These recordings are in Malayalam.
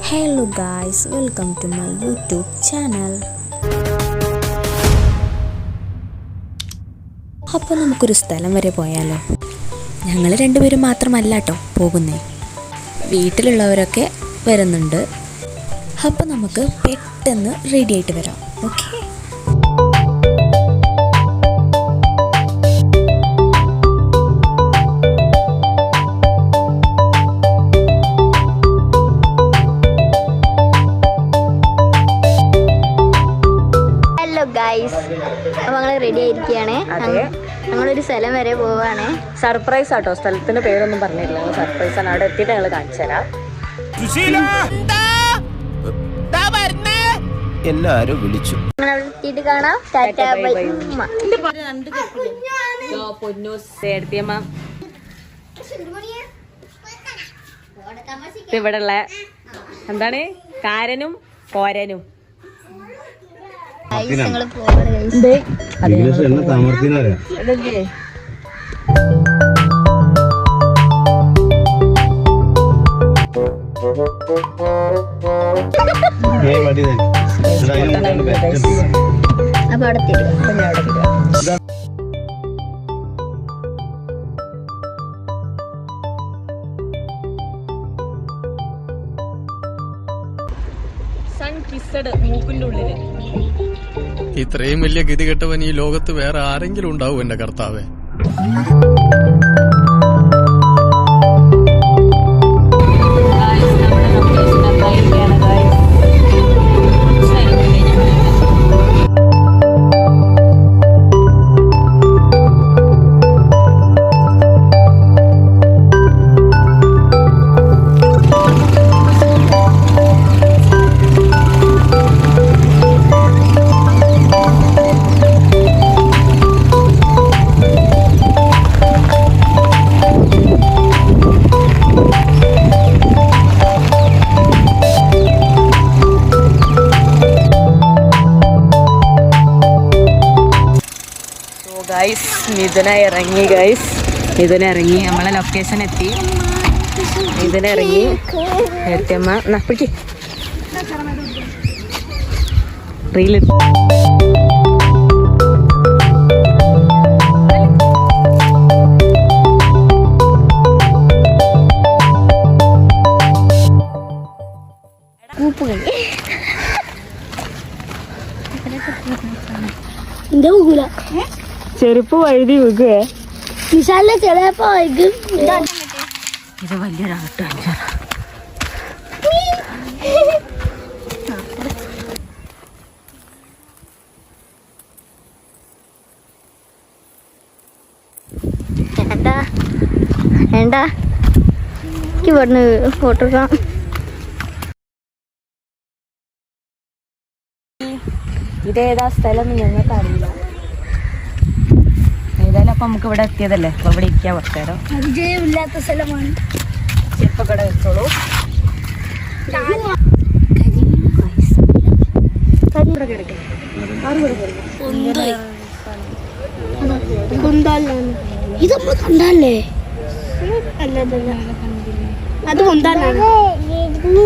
Hello guys, welcome to my YouTube channel. അപ്പോൾ നമുക്കൊരു സ്ഥലം വരെ പോയാലോ? ഞങ്ങൾ രണ്ടുപേരും മാത്രമല്ല കേട്ടോ പോകുന്നേ, വീട്ടിലുള്ളവരൊക്കെ വരുന്നുണ്ട്. അപ്പോൾ നമുക്ക് പെട്ടെന്ന് റെഡി ആയിട്ട് വരാം. ഓക്കെ. ഗൈസ്, അപ്പോൾ ഞങ്ങൾ റെഡി ആയിരിക്കുകയാണ്. ഞങ്ങളൊരു സ്ഥലം വരെ പോവാണ്. സർപ്രൈസ് ആട്ടോ, സ്ഥലത്തിന്റെ പേരൊന്നും പറഞ്ഞില്ല. സർപ്രൈസ് ആണ്. അവിടെ എത്തിയിട്ട് ഞങ്ങൾ കാണിച്ചു തരാം. എല്ലാരും വിളിച്ചു. എത്തിയിട്ട് കാണാം. Tata bye. ഇവിടെ ഉള്ള എന്താണ് കാരനും കോരനും അപ്പൊ അവിടെ മൂക്കിന്റെ ഉള്ളില് ഇത്രയും വലിയ ഗതികെട്ടവൻ ഈ ലോകത്ത് വേറെ ആരെങ്കിലും ഉണ്ടാവും എന്റെ കർത്താവേ. മിഥുന ഇറങ്ങി നമ്മളെ ലൊക്കേഷൻ എത്തി. മിഥുന ഇറങ്ങി. ഏട്ടമ്മ നപ്പിക്ക് റീൽ ചെരുപ്പ് വഴുതി വീകുവേ. ചിലപ്പോ ഇത് വലിയൊരാട്ടാണ്. വേണ്ട ഇവിടുന്ന് ഫോട്ടോ എടുക്കാം. ഇതേതാ സ്ഥലം ഞങ്ങൾക്ക് അറിയില്ല. ഏതായാലും അപ്പൊ നമുക്ക് ഇവിടെ എത്തിയതല്ലേ, അപ്പൊ ഇവിടെ ഇരിക്കാം കുറച്ചു നേരം. പരിചയമില്ലാത്ത സ്ഥലമാണ്. ചെരുപ്പൊക്കെ ഇവിടെ വെച്ചോളൂ. ഇത് നമ്മൾ കണ്ടല്ലേ? അത് കൊണ്ടാലാണ്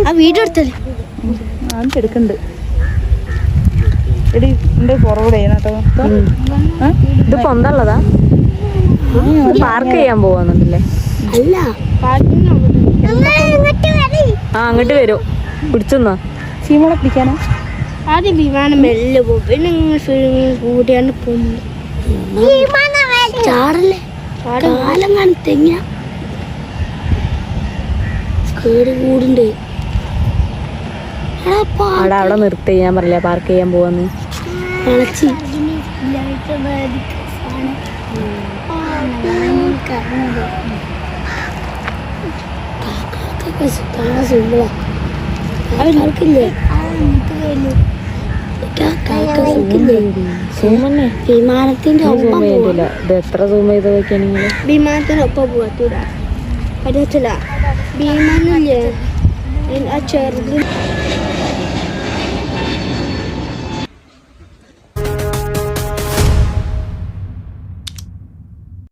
ആ വീഡിയോ എടുത്തല്ലേ? എടുക്കുന്നുണ്ട്. ഇത് പൊന്തള്ളതാ? പാർക്ക് ചെയ്യാൻ പോവാന്നുണ്ടല്ലേ? അല്ല, ആ അങ്ങോട്ട് വരും. പിടിച്ചെന്നാ ചീമോളെ പിടിക്കാനാ? ആദ്യം വിമാനം മെല്ലെ പോകും, പിന്നെ കൂടിയാണ് പോകുന്നത്. ചാടല്ലേ? കാലം കാണത്തെങ്ങ കേട് കൂടുണ്ട്. അവിടെ നിർത്തി ഞാൻ പറഞ്ഞില്ല പാർക്ക് ചെയ്യാൻ പോവാന്ന്. വിമാനത്തിന്റെ ഒപ്പം ഇത് എത്ര സൂം ചെയ്ത് നോക്കിയാണെങ്കിൽ വിമാനത്തിനൊപ്പം പോവാ. പറ്റത്തില്ല. വിമാനല്ലേ ആ ചെറുത്